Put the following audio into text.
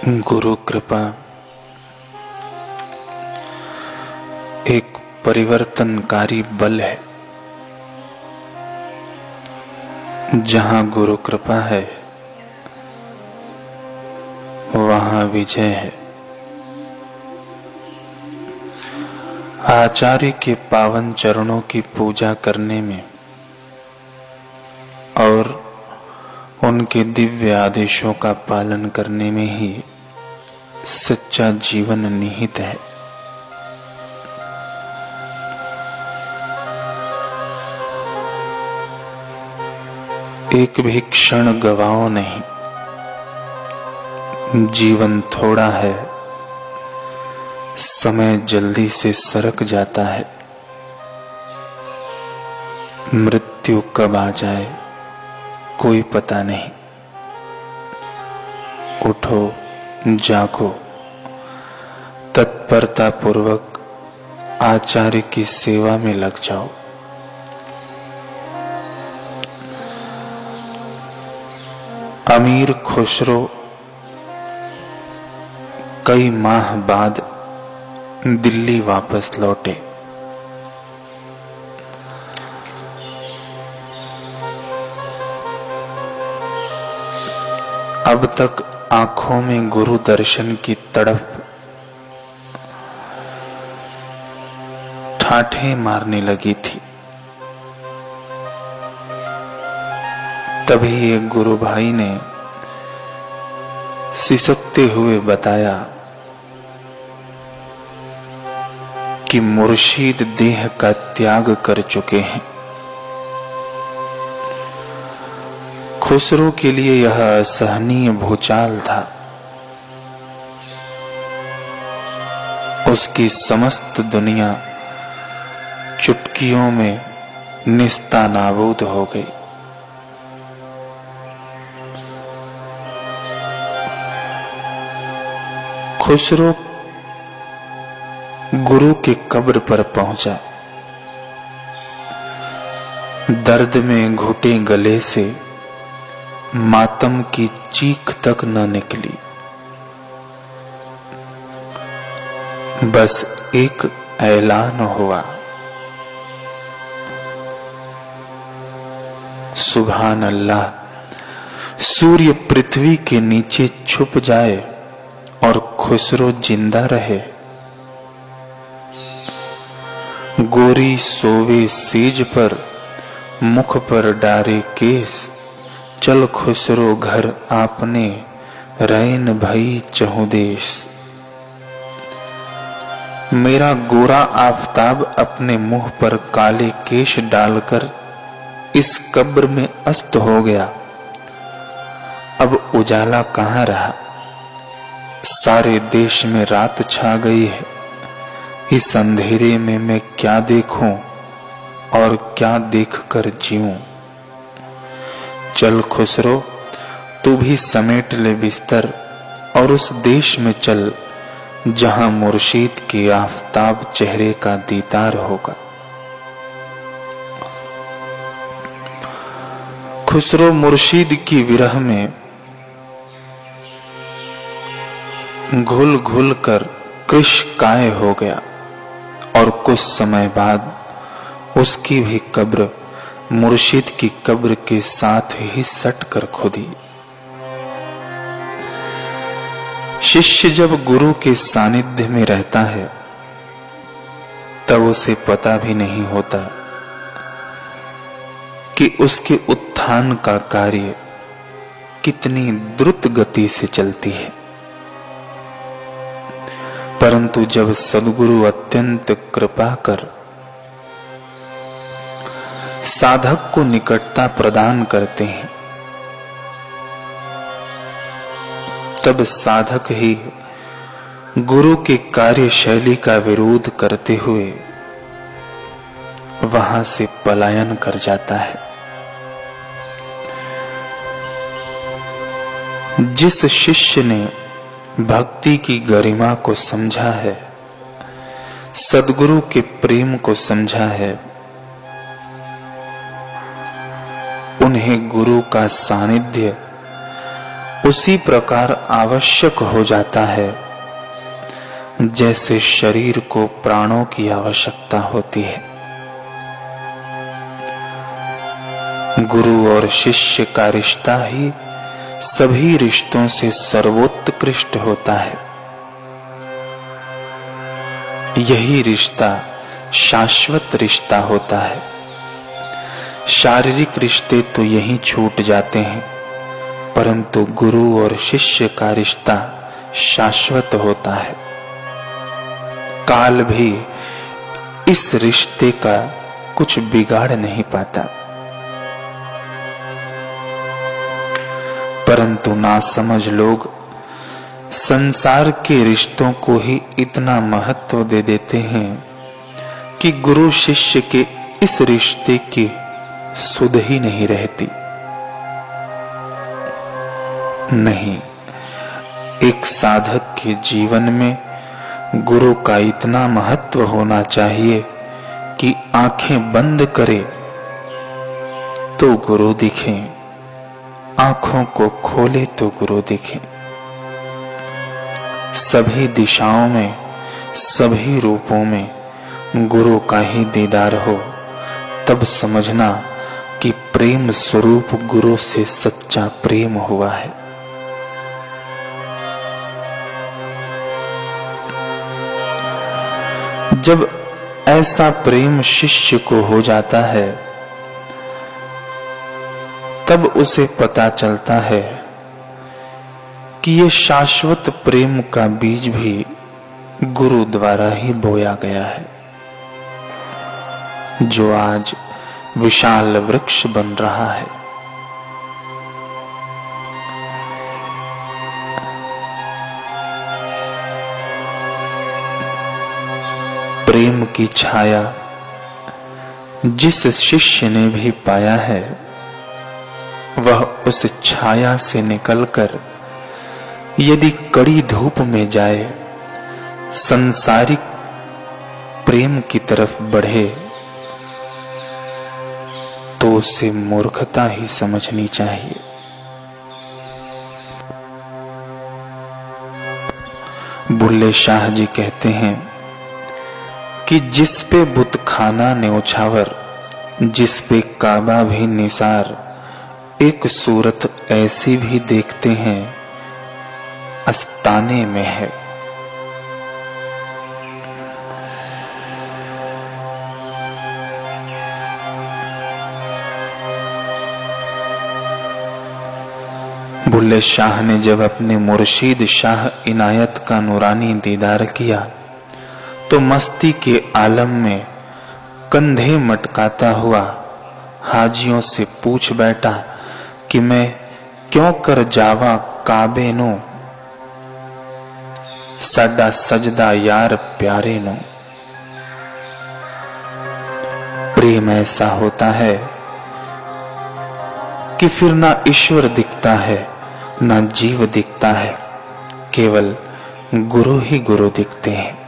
गुरु कृपा एक परिवर्तनकारी बल है। जहां गुरु कृपा है वहां विजय है। आचार्य के पावन चरणों की पूजा करने में और उनके दिव्य आदेशों का पालन करने में ही सच्चा जीवन निहित है। एक भी क्षण गवाओ नहीं। जीवन थोड़ा है, समय जल्दी से सरक जाता है। मृत्यु कब आ जाए कोई पता नहीं। उठो, जागो, तत्परता पूर्वक आचार्य की सेवा में लग जाओ। अमीर खुसरो कई माह बाद दिल्ली वापस लौटे। अब तक आंखों में गुरु दर्शन की तड़प ठाठे मारने लगी थी। तभी एक गुरु भाई ने सिसकते हुए बताया कि मुर्शिद देह का त्याग कर चुके हैं। खुसरो के लिए यह असहनीय भूचाल था। उसकी समस्त दुनिया चुटकियों में निस्तानाबूद हो गई। खुसरो गुरु के कब्र पर पहुंचा। दर्द में घुटे गले से मातम की चीख तक न निकली। बस एक ऐलान हुआ, सुभान अल्लाह। सूर्य पृथ्वी के नीचे छुप जाए और खुसरो जिंदा रहे। गोरी सोवे सेज पर, मुख पर डारे केस। चल खुसरो घर आपने, रैन भई चहुदेश। मेरा गोरा आफताब अपने मुंह पर काले केश डालकर इस कब्र में अस्त हो गया। अब उजाला कहाँ रहा। सारे देश में रात छा गई है। इस अंधेरे में मैं क्या देखूं और क्या देखकर जीऊं। चल खुसरो, तू भी समेट ले बिस्तर और उस देश में चल जहां मुर्शिद के आफताब चेहरे का दीदार होगा। खुसरो मुर्शिद की विरह में घुल घुल कर कृश काय हो गया और कुछ समय बाद उसकी भी कब्र मुर्शिद की कब्र के साथ ही सट कर खुदी। शिष्य जब गुरु के सानिध्य में रहता है तब उसे पता भी नहीं होता कि उसके उत्थान का कार्य कितनी द्रुत गति से चलती है। परंतु जब सद्गुरु अत्यंत कृपा कर साधक को निकटता प्रदान करते हैं तब साधक ही गुरु के कार्यशैली का विरोध करते हुए वहां से पलायन कर जाता है। जिस शिष्य ने भक्ति की गरिमा को समझा है, सद्गुरु के प्रेम को समझा है, उन्हें गुरु का सानिध्य उसी प्रकार आवश्यक हो जाता है जैसे शरीर को प्राणों की आवश्यकता होती है। गुरु और शिष्य का रिश्ता ही सभी रिश्तों से सर्वोत्कृष्ट होता है। यही रिश्ता शाश्वत रिश्ता होता है। शारीरिक रिश्ते तो यहीं छूट जाते हैं, परंतु गुरु और शिष्य का रिश्ता शाश्वत होता है। काल भी इस रिश्ते का कुछ बिगाड़ नहीं पाता। परंतु नासमझ लोग संसार के रिश्तों को ही इतना महत्व दे देते हैं कि गुरु शिष्य के इस रिश्ते की सुध ही नहीं रहती। नहीं, एक साधक के जीवन में गुरु का इतना महत्व होना चाहिए कि आंखें बंद करे तो गुरु दिखे, आंखों को खोले तो गुरु दिखे। सभी दिशाओं में, सभी रूपों में गुरु का ही दीदार हो, तब समझना कि प्रेम स्वरूप गुरु से सच्चा प्रेम हुआ है। जब ऐसा प्रेम शिष्य को हो जाता है, तब उसे पता चलता है कि ये शाश्वत प्रेम का बीज भी गुरु द्वारा ही बोया गया है, जो आज विशाल वृक्ष बन रहा है। प्रेम की छाया जिस शिष्य ने भी पाया है, वह उस छाया से निकलकर यदि कड़ी धूप में जाए, संसारिक प्रेम की तरफ बढ़े, तो उसे मूर्खता ही समझनी चाहिए। बुल्ले शाह जी कहते हैं कि जिस पे बुत खाना न्योछावर, जिस पे काबा भी निसार, एक सूरत ऐसी भी देखते हैं अस्ताने में है। बुल्ले शाह ने जब अपने मुर्शीद शाह इनायत का नूरानी दीदार किया, तो मस्ती के आलम में कंधे मटकाता हुआ हाजियों से पूछ बैठा कि मैं क्यों कर जावा काबे नो, साडा सजदा यार प्यारे नो। प्रेम ऐसा होता है कि फिर ना ईश्वर दिखता है, ना जीव दिखता है, केवल गुरु ही गुरु दिखते हैं।